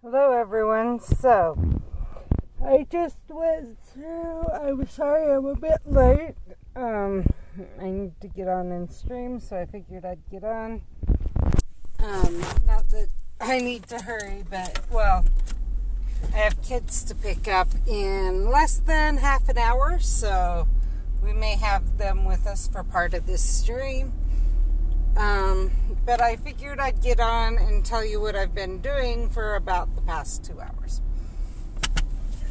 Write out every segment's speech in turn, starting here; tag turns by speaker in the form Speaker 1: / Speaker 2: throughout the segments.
Speaker 1: Hello everyone. So, I just went through, I'm sorry I'm a bit late. I need to get on and stream, so I figured I'd get on. Not that I need to hurry, but, well, I have kids to pick up in less than half an hour, so we may have them with us for part of this stream. But I figured I'd get on and tell you what I've been doing for about the past 2 hours.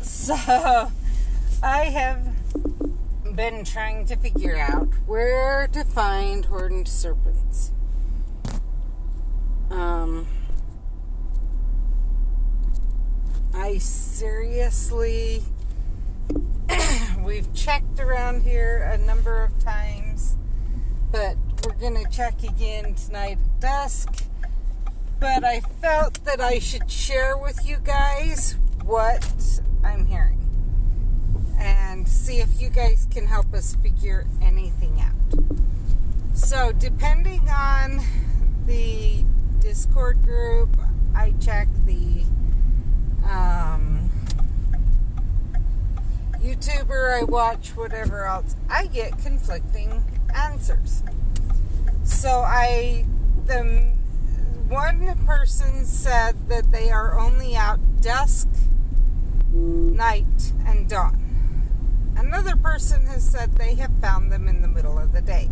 Speaker 1: So, I have been trying to figure out where to find horned serpents. I seriously, we've checked around here a number of times, but we're going to check again tonight at dusk. But I felt that I should share with you guys what I'm hearing and see if you guys can help us figure anything out. So depending on the Discord group, I check the YouTuber I watch, whatever else, I get conflicting answers. So the one person said that they are only out dusk, night, and dawn. Another person has said they have found them in the middle of the day.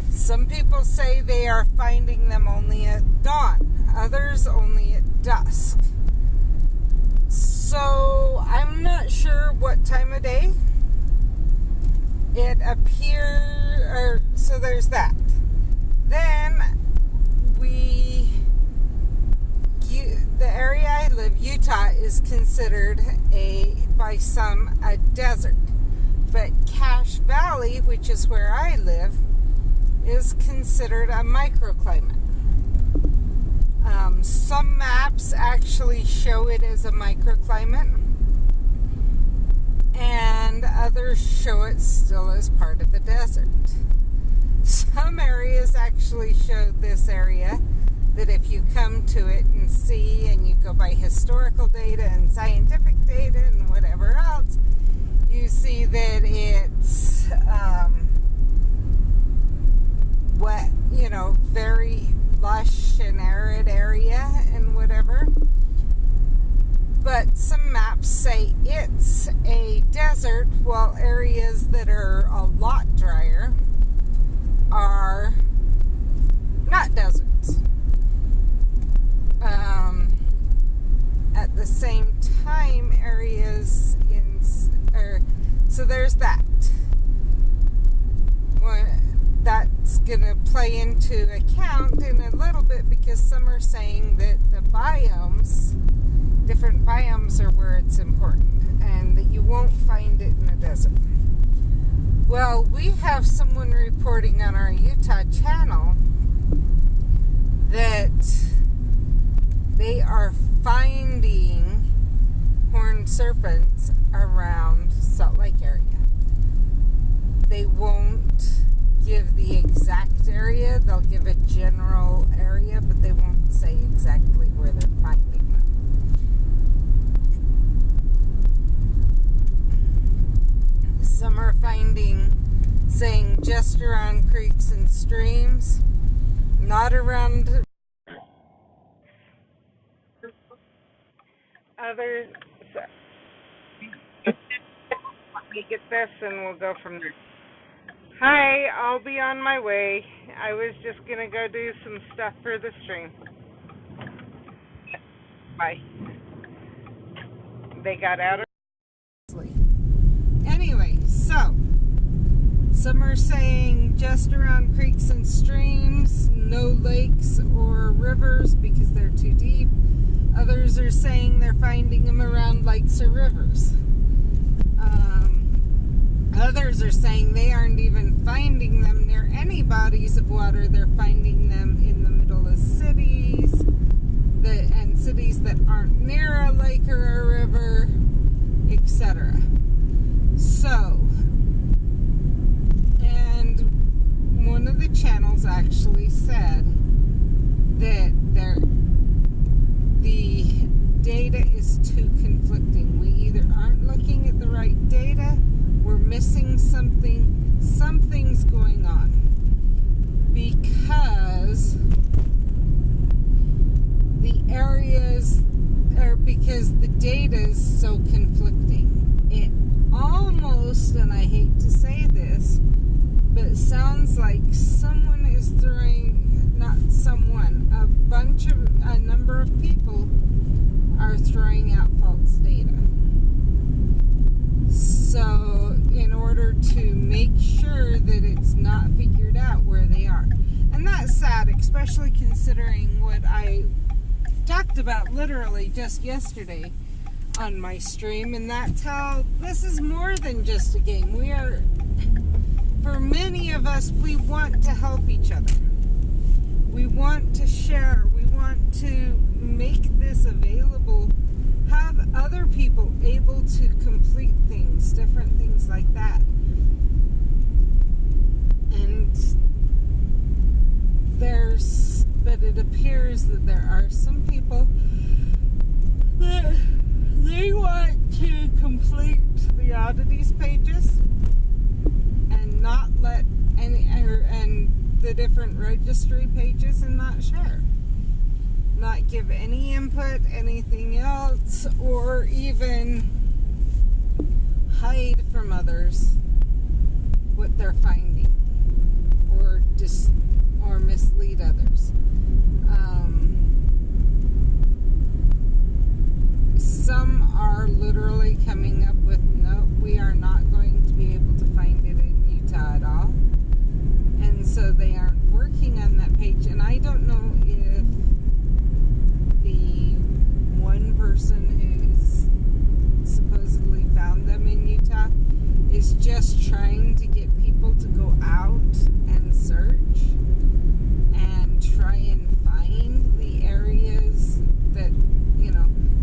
Speaker 1: Some people say they are finding them only at dawn, others only at dusk. So I'm not sure what time of day it appears, so there's that. Then the area I live, Utah, is considered by some a desert. But Cache Valley, which is where I live, is considered a microclimate. Some maps actually show it as a microclimate, and others show it still as part of the desert. Some areas actually show this area that if you come to it and see, and you go by historical data and scientific data and whatever else, you see that it's wet, very lush and arid area and whatever. But some maps say it's a desert, while areas that are a lot drier are not deserts. At the same time, areas so there's that. That's going to play into account in a little bit, because some are saying that the different biomes are where it's important, and that you won't find it in a desert. Well, we have someone reporting on our Utah channel that they are finding horned serpents around Salt Lake area. They won't give the exact area. They'll give a general area, but they won't say exactly where they're finding them. Some are saying just around creeks and streams, not around others. Let me get this and we'll go from there. Hi, I'll be on my way. I was just going to go do some stuff for the stream. Bye. They got out of sleep. Anyway, so some are saying just around creeks and streams, no lakes or rivers because they're too deep. Others are saying they're finding them around lakes or rivers. Others are saying they aren't even finding them near any bodies of water. They're finding them in the middle of cities, and cities that aren't near a lake or a river, etc. So, and one of the channels actually said that the something's going on, because because the data is so conflicting. It almost, and I hate to say this, but it sounds like someone is throwing, not someone, a number of people are throwing out false data. So, in order to make sure that it's not figured out where they are. And that's sad, especially considering what I talked about literally just yesterday on my stream, and that's how this is more than just a game. For many of us, we want to help each other. We want to share. We want to make this available, have other people able to complete things, different things like that. And but it appears that there are some people that they want to complete the Oddities pages and not let and the different registry pages and not share. Not give any input, anything else, or even hide from others what they're finding, or mislead others. Some are literally coming up with, no, we are not going to be able to find it in Utah at all. And so they aren't working on that page. And I don't know if the one person who's supposedly found them in Utah is just trying to get people to go out and search and try and find the areas that,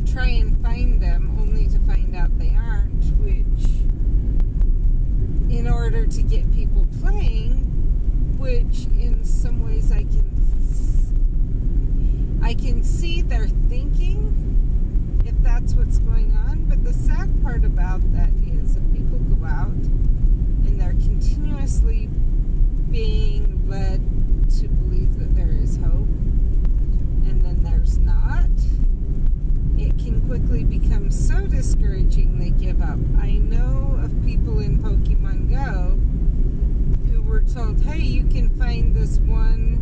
Speaker 1: try and find them, only to find out they aren't, which, in order to get people playing, which in some ways I can see their thinking, if that's what's going on. But the sad part about that is if people go out and they're continuously being led to believe that there is hope, and then there's not, it can quickly become so discouraging they give up. I know of people in Pokemon Go who were told, hey, you can find this one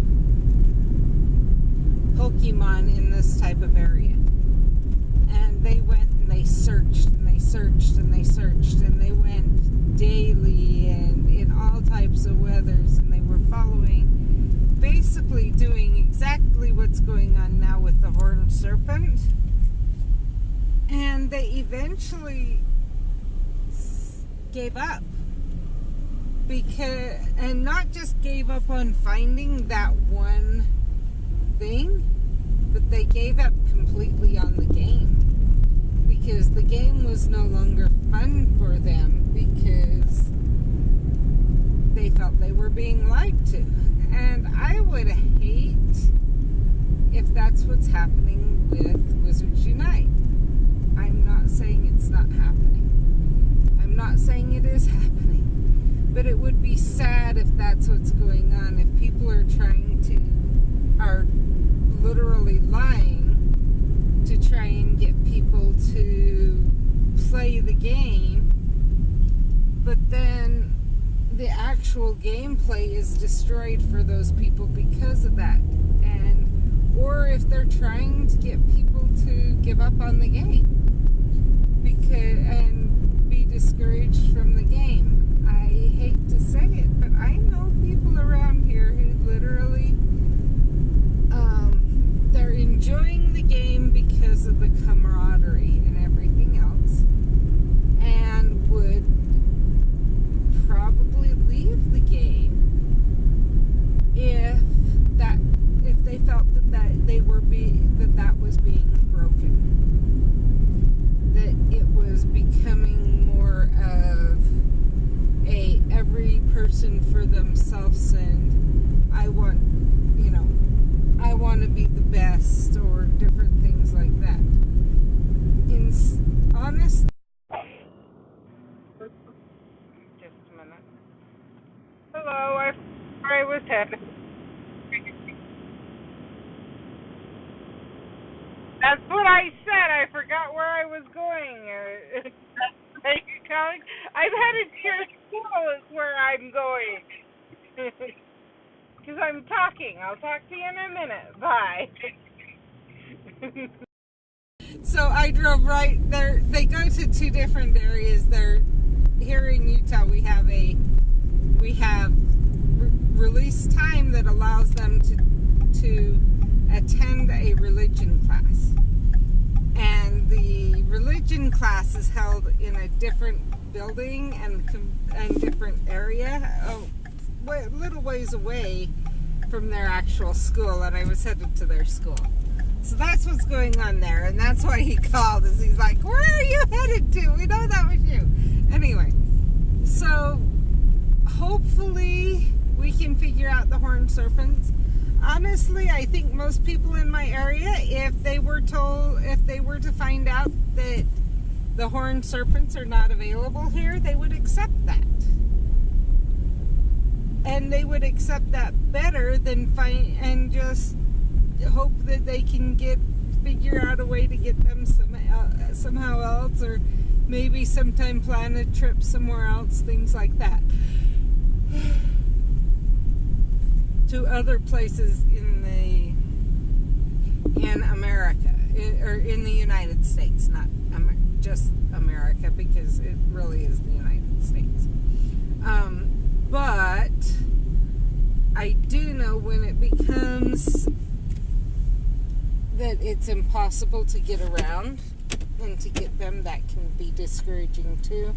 Speaker 1: Pokemon in this type of area. And they went and they searched and they searched and they searched, and they went daily and in all types of weathers, and they were following, basically doing exactly what's going on now with the horned serpent. And they eventually gave up. And not just gave up on finding that one thing, but they gave up completely on the game. Because the game was no longer fun for them, because they felt they were being lied to. And I would hate if that's what's happening with Wizards Unite. I'm not saying it's not happening. I'm not saying it is happening. But it would be sad if that's what's going on. If people are are literally lying to try and get people to play the game, but then the actual gameplay is destroyed for those people because of that. Or if they're trying to get people to give up on the game and be discouraged from the game. I hate to say it, but I know people around here who literally they're enjoying the game because of the camaraderie and everything else, and would probably leave the game if they felt that was being broken, that it was becoming more of every person for themselves, and I want to be the best, or different things like that. Honestly, just a minute. That's what I said. I forgot where I was going. I'm headed to your school is where I'm going. Because I'm talking. I'll talk to you in a minute. Bye. So I drove right there. They go to two different areas. They're here in Utah. We have release time that allows them to attend a religion class, and the religion class is held in a different building and different area, a little ways away from their actual school, and I was headed to their school. So that's what's going on there, and that's why he called. Is he's like, "Where are you headed to? We know that was you." Anyway, so hopefully we can figure out the horned serpents. Honestly, I think most people in my area, if they were to find out that the horned serpents are not available here, they would accept that. And they would accept that better than and just hope that they can figure out a way to get them somehow else, or maybe sometime plan a trip somewhere else, things like that. To other places in America, or in the United States, not just America, because it really is the United States. But I do know when it becomes that it's impossible to get around and to get them, that can be discouraging too.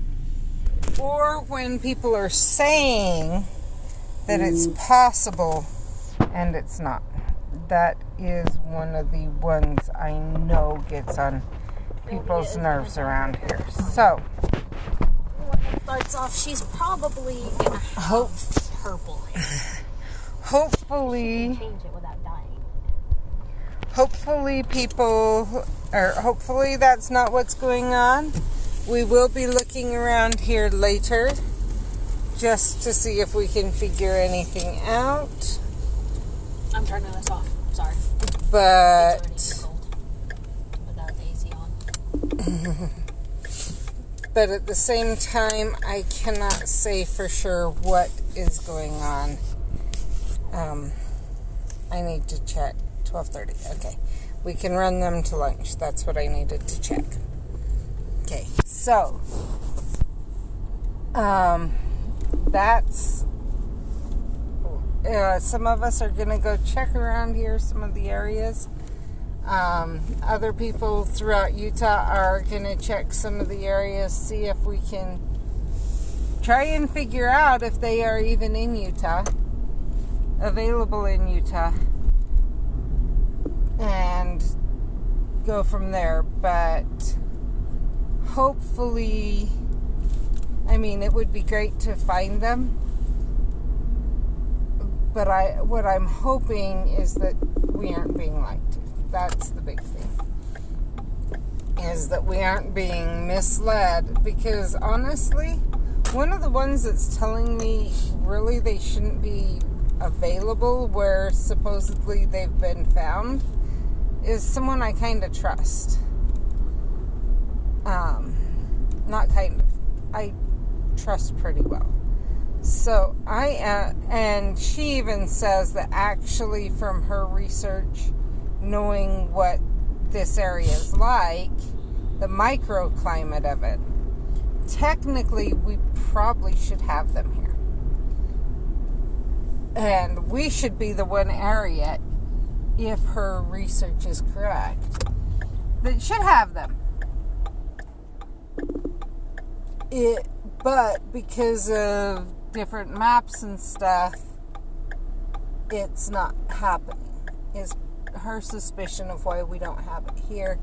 Speaker 1: Or when people are saying that it's possible and it's not. That is one of the ones I know gets on people's nerves around here. So
Speaker 2: when it starts off, she's probably gonna have purple hair.
Speaker 1: Hopefully
Speaker 2: change it without dying.
Speaker 1: Hopefully that's not what's going on. We will be looking around here later, just to see if we can figure anything out.
Speaker 2: I'm turning this off. Sorry.
Speaker 1: But
Speaker 2: it's already cold without the AC on.
Speaker 1: But at the same time, I cannot say for sure what is going on. I need to check. 12:30. Okay. We can run them to lunch. That's what I needed to check. Okay. So, that's some of us are going to go check around here, some of the areas. Other people throughout Utah are going to check some of the areas, see if we can try and figure out if they are even in Utah, available in Utah, and go from there. But hopefully, it would be great to find them, but what I'm hoping is that we aren't being lied to. That's the big thing, is that we aren't being misled, because honestly, one of the ones that's telling me really they shouldn't be available where supposedly they've been found is someone I kind of trust. Not kind of. I trust pretty well. So and she even says that actually from her research, knowing what this area is like, the microclimate of it, technically we probably should have them here. And we should be the one area, if her research is correct, that should have them. But because of different maps and stuff, it's not happening. Is her suspicion of why we don't have it here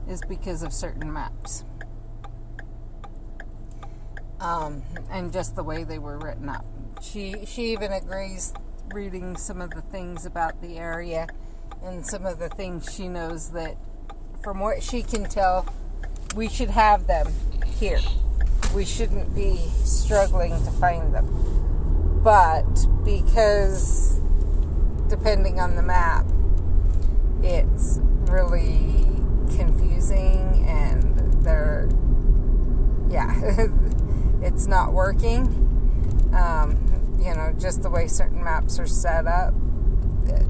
Speaker 1: is because of certain maps. And just the way they were written up. She even agrees, reading some of the things about the area and some of the things she knows, that from what she can tell, we should have them here. We shouldn't be struggling to find them. But because depending on the map, it's really confusing, and it's not working. Just the way certain maps are set up,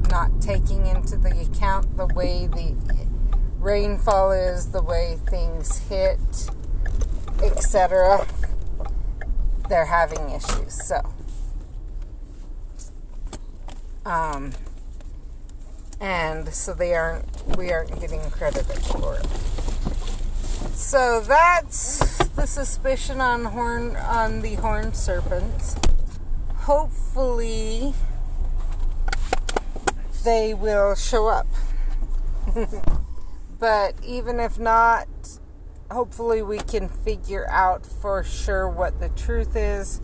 Speaker 1: not taking into the account the way the rainfall is, the way things hit, etc. They're having issues. So, and so we aren't getting credited for it. So that's the suspicion on the horned serpents. Hopefully they will show up. But even if not, hopefully we can figure out for sure what the truth is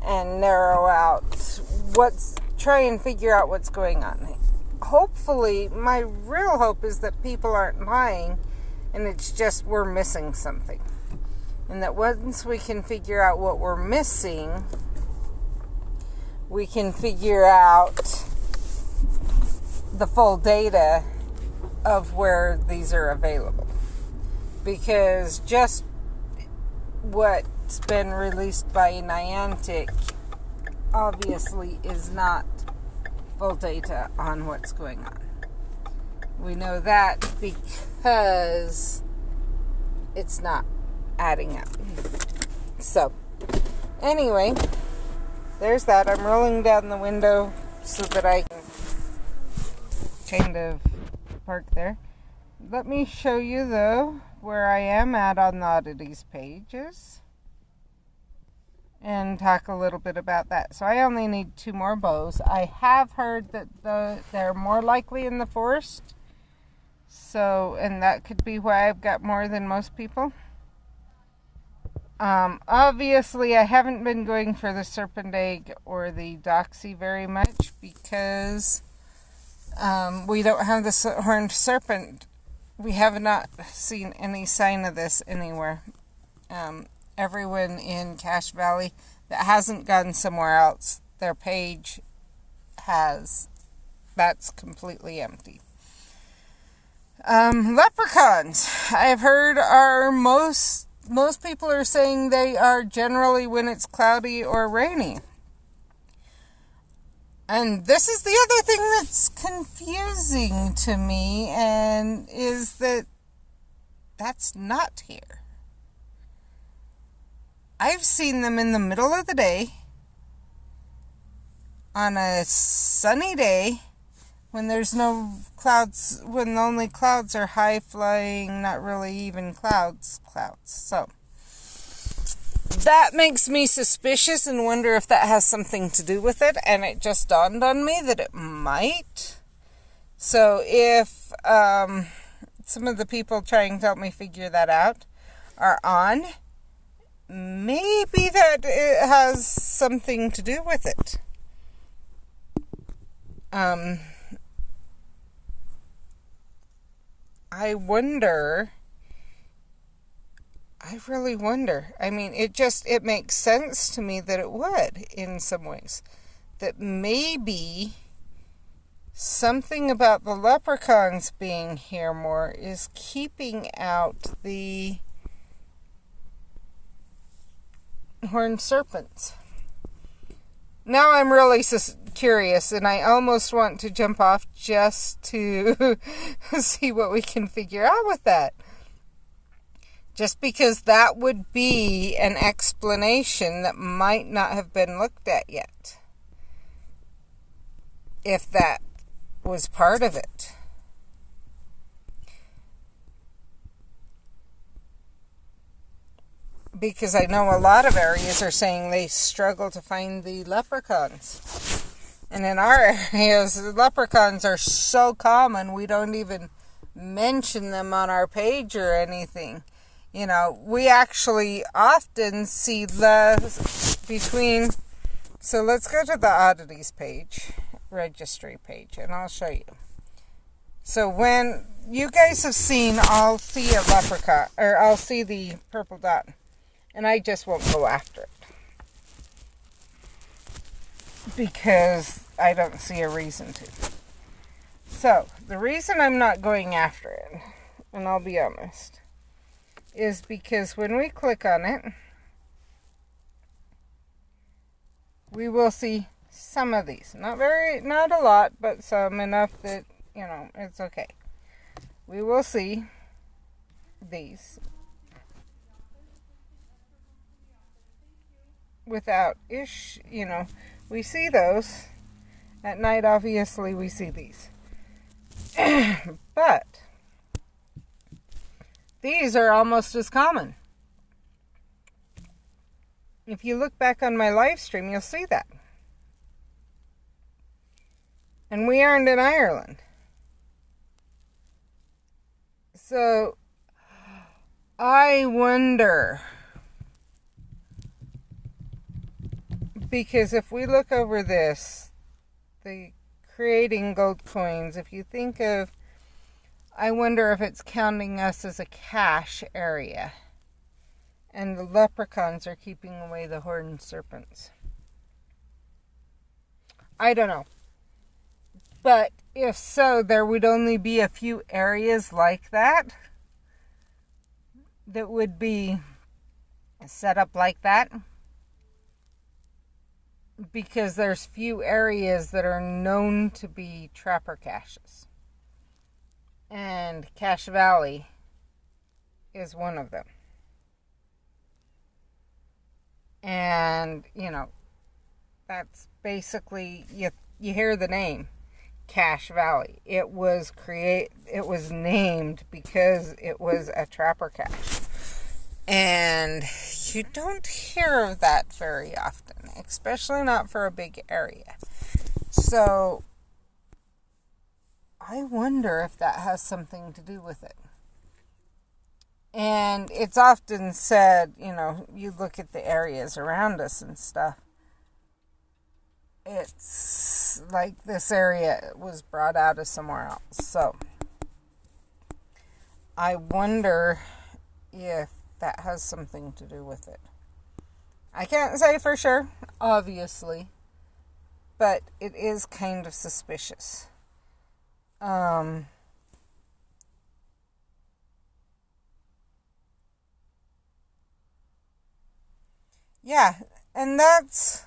Speaker 1: and try and figure out what's going on. Hopefully, my real hope is that people aren't lying and it's just we're missing something. And that once we can figure out what we're missing, we can figure out the full data of where these are available. Because just what's been released by Niantic obviously is not full data on what's going on. We know that because it's not adding up. So, anyway, there's that. I'm rolling down the window so that I can kind of park there. Let me show you, though, where I am at on the Oddities pages and talk a little bit about that. So I only need 2 more bows. I have heard that they're more likely in the forest. So, and that could be why I've got more than most people. Obviously, I haven't been going for the serpent egg or the doxy very much because we don't have the horned serpent. We have not seen any sign of this anywhere. Everyone in Cache Valley that hasn't gone somewhere else, their page that's completely empty. Leprechauns, I've heard are most people are saying they are generally when it's cloudy or rainy. And this is the other thing that's confusing to me, and is that that's not here. I've seen them in the middle of the day, on a sunny day, when there's no clouds, when the only clouds are high flying, not really even clouds. So, that makes me suspicious and wonder if that has something to do with it, and it just dawned on me that it might. So if some of the people trying to help me figure that out are on, maybe that it has something to do with it. I really wonder. I mean, it makes sense to me that it would, in some ways. That maybe something about the leprechauns being here more is keeping out the horned serpents. Now I'm really curious, and I almost want to jump off just to see what we can figure out with that. Just because that would be an explanation that might not have been looked at yet. If that was part of it. Because I know a lot of areas are saying they struggle to find the leprechauns. And in our areas, the leprechauns are so common, we don't even mention them on our page or anything. You know, we actually often see less between... So let's go to the Oddities page, registry page, and I'll show you. So when you guys have seen, I'll see a leprechaun, or I'll see the purple dot, and I just won't go after it. Because I don't see a reason to. So, the reason I'm not going after it, and I'll be honest, is because when we click on it, we will see some of these. Not a lot, but some, enough that, you know, it's okay. We will see these without you know, we see those. At night, obviously, we see these. But these are almost as common. If you look back on my live stream, you'll see that. And we aren't in Ireland. So, I wonder, because if we look over this, the creating gold coins, if you think of, I wonder if it's counting us as a cache area. And the leprechauns are keeping away the horned serpents. I don't know. But if so, there would only be a few areas like that would be set up like that. Because there's few areas that are known to be trapper caches. And Cache Valley is one of them. And, you know, that's basically, you hear the name, Cache Valley. It was named because it was a trapper cache. And you don't hear of that very often, especially not for a big area. So, I wonder if that has something to do with it. And it's often said, you know, you look at the areas around us and stuff. It's like this area was brought out of somewhere else. So, I wonder if that has something to do with it. I can't say for sure, obviously, but it is kind of suspicious. Yeah, and that's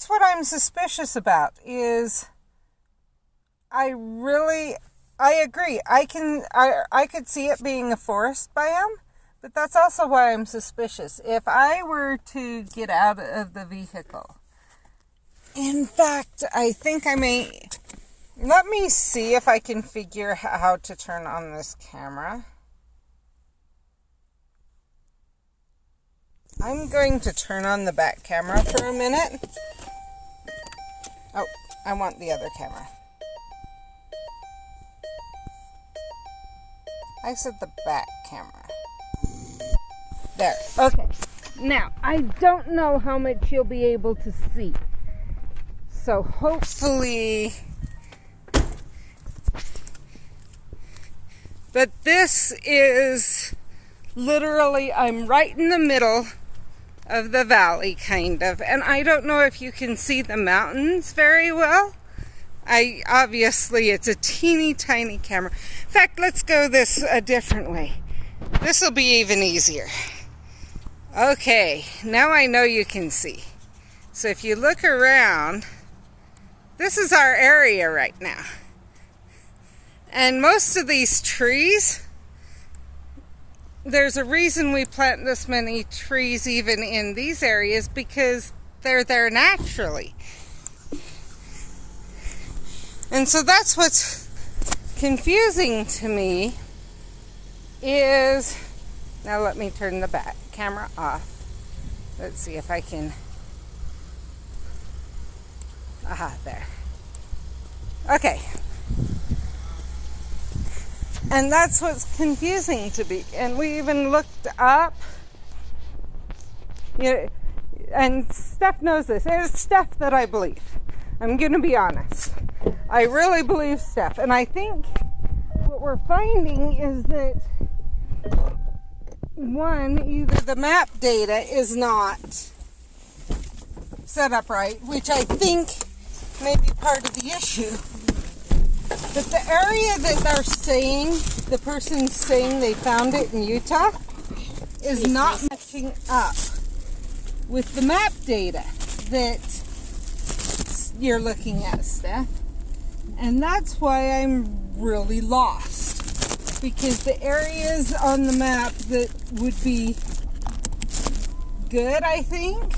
Speaker 1: what I'm suspicious about, is I agree. I could see it being a forest biome, but that's also why I'm suspicious. If I were to get out of the vehicle, in fact, I think I may, let me see if I can figure how to turn on this camera. I'm going to turn on the back camera for a minute. Oh, I want the other camera. I said the back camera. There. Okay. Now, I don't know how much you'll be able to see. So, hopefully... But this is literally, I'm right in the middle of the valley, kind of. And I don't know if you can see the mountains very well. Obviously, it's a teeny tiny camera. In fact, let's go this a different way. This will be even easier. Okay, now I know you can see. So if you look around, this is our area right now. And most of these trees, there's a reason we plant this many trees even in these areas, because they're there naturally. And so that's what's confusing to me is, now let me turn the back camera off. Let's see if I can, aha, there. Okay. And that's what's confusing to me. And we even looked up, you know, and Steph knows this. It's Steph that I believe. I'm going to be honest. I really believe Steph. And I think what we're finding is that, one, either the map data is not set up right, which I think may be part of the issue. But the area that they're saying, the person's saying they found it in Utah, is not matching up with the map data that you're looking at, Steph. And that's why I'm really lost. Because the areas on the map that would be good, I think,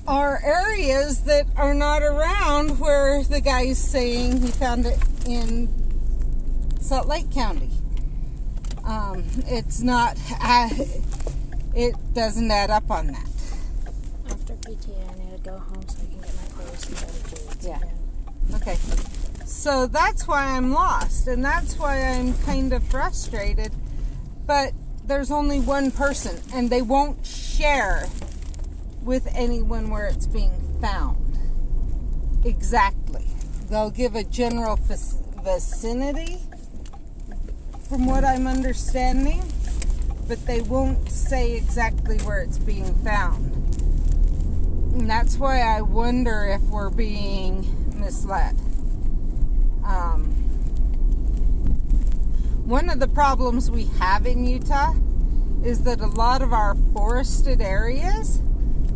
Speaker 1: are areas that are not around where the guy's saying he found it in Salt Lake County. It's not, it doesn't add up on that.
Speaker 2: After PTA, I need to go home so I can get my clothes and go to Jude's.
Speaker 1: Yeah. Okay. So that's why I'm lost, and that's why I'm kind of frustrated. But there's only one person, and they won't share with anyone where it's being found. Exactly. They'll give a general vicinity, from what I'm understanding, but they won't say exactly where it's being found. And that's why I wonder if we're being misled. One of the problems we have in Utah is that a lot of our forested areas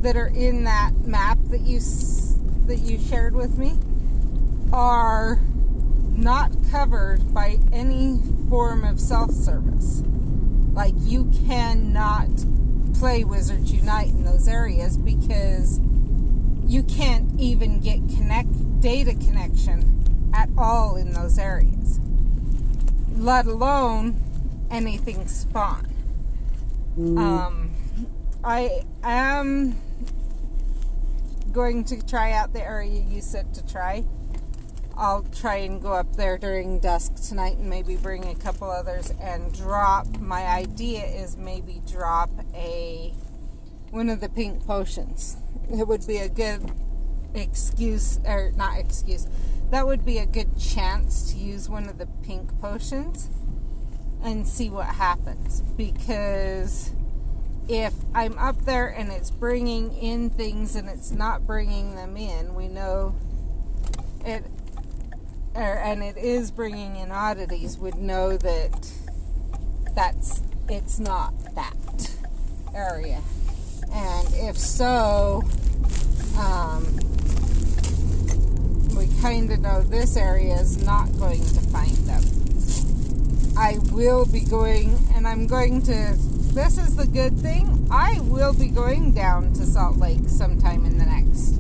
Speaker 1: that are in that map that you shared with me are not covered by any form of self-service. Like, you cannot play Wizards Unite in those areas because you can't even get data connection at all in those areas, let alone anything spawn. I am going to try out the area you said to try. I'll try and go up there during dusk tonight and maybe bring a couple others and drop. My idea is maybe drop one of the pink potions. It would be a good that would be a good chance to use one of the pink potions and see what happens. Because if I'm up there and it's bringing in things and it's not bringing them in, we know it, and it is bringing in oddities, would know that it's not that area. And if so, we kind of know this area is not going to find them. I will be going, and I'm going to, this is the good thing, I will be going down to Salt Lake sometime in the next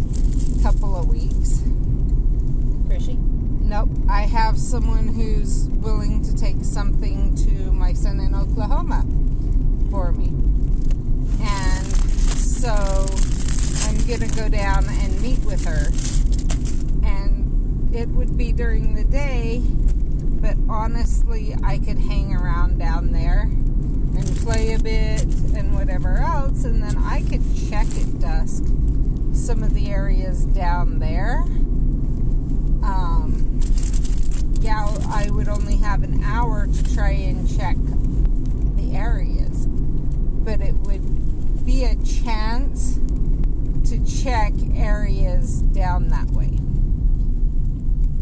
Speaker 1: couple of weeks.
Speaker 2: Chrissy?
Speaker 1: Nope. I have someone who's willing to take something to my son in Oklahoma for me. And so I'm going to go down and meet with her. And it would be during the day, but honestly, I could hang around down there and play a bit and whatever else, and then I could check at dusk some of the areas down there. I would only have an hour to try and check the areas, but it would be a chance to check areas down that way.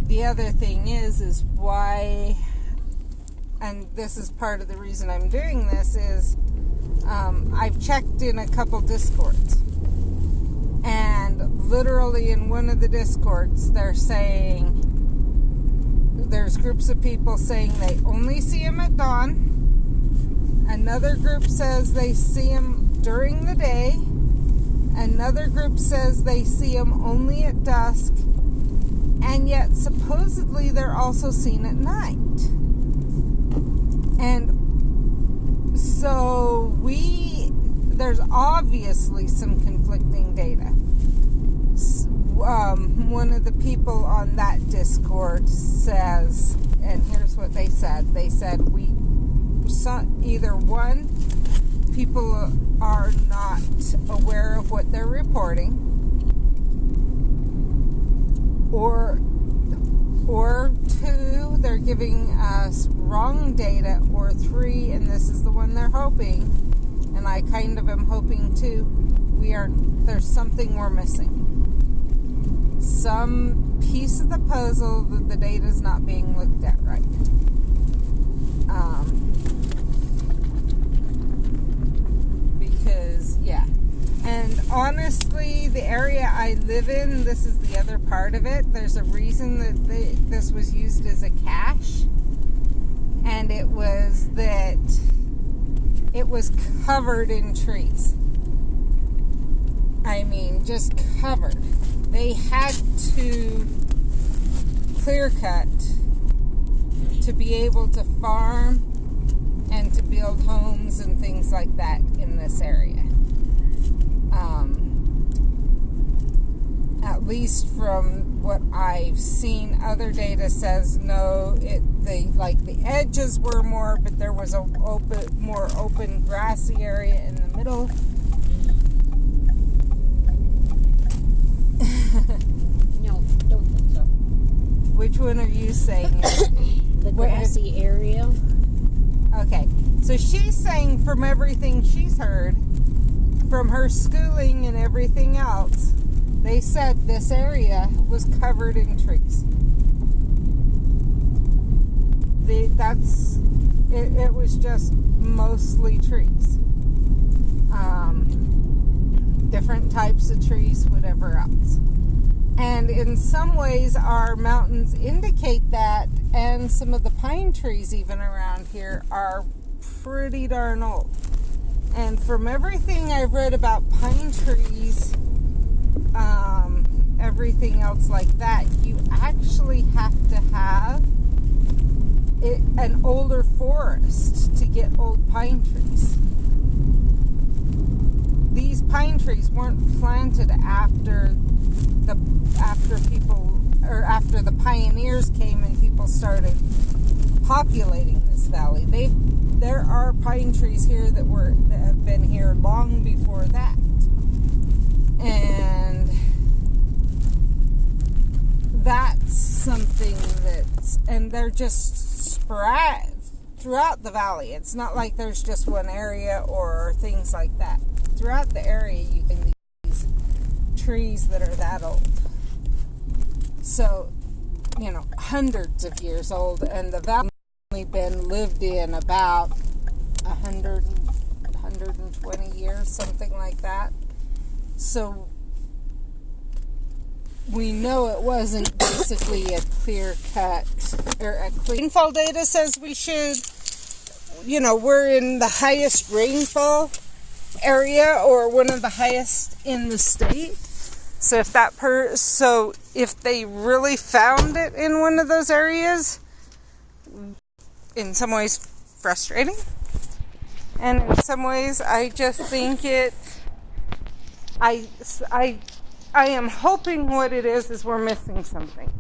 Speaker 1: The other thing is why, and this is part of the reason I'm doing this, is I've checked in a couple Discords, and literally in one of the Discords they're saying, there's groups of people saying they only see him at dawn. Another group says they see him during the day. Another group says they see him only at dusk. And yet supposedly they're also seen at night. And so there's obviously some conflicting data. One of the people on that Discord says, and here's what they said. They said, either one, people are not aware of what they're reporting, or two, they're giving us wrong data, or three, and this is the one they're hoping, and I kind of am hoping too, there's something we're missing. Some piece of the puzzle that the data is not being looked at right. Because, yeah. And honestly, the area I live in, this is the other part of it. There's a reason that this was used as a cache. And it was that it was covered in trees. I mean, just covered. They had to clear cut to be able to farm and to build homes and things like that in this area. At least from what I've seen, other data says no. The edges were more, but there was a more open grassy area in the middle.
Speaker 2: No, don't think so.
Speaker 1: Which one are you saying?
Speaker 2: The grassy area.
Speaker 1: Okay, so she's saying from everything she's heard, from her schooling and everything else, they said this area was covered in trees. It was just mostly trees. Different types of trees, whatever else. And in some ways, our mountains indicate that, and some of the pine trees even around here are pretty darn old. And from everything I've read about pine trees, everything else like that, you actually have to have an older forest to get old pine trees. These pine trees weren't planted after the pioneers came and people started populating this valley. There are pine trees here that have been here long before that. And that's something and they're just spread throughout the valley. It's not like there's just one area or things like that. Throughout the area, you can see these trees that are that old. So, hundreds of years old, and the valley has only been lived in about 120 years, something like that. So, we know it wasn't basically a clear cut or a clear. Rainfall data says we should, we're in the highest rainfall area or one of the highest in the state. So if they really found it in one of those areas, in some ways frustrating, and in some ways I just think I am hoping what it is we're missing something.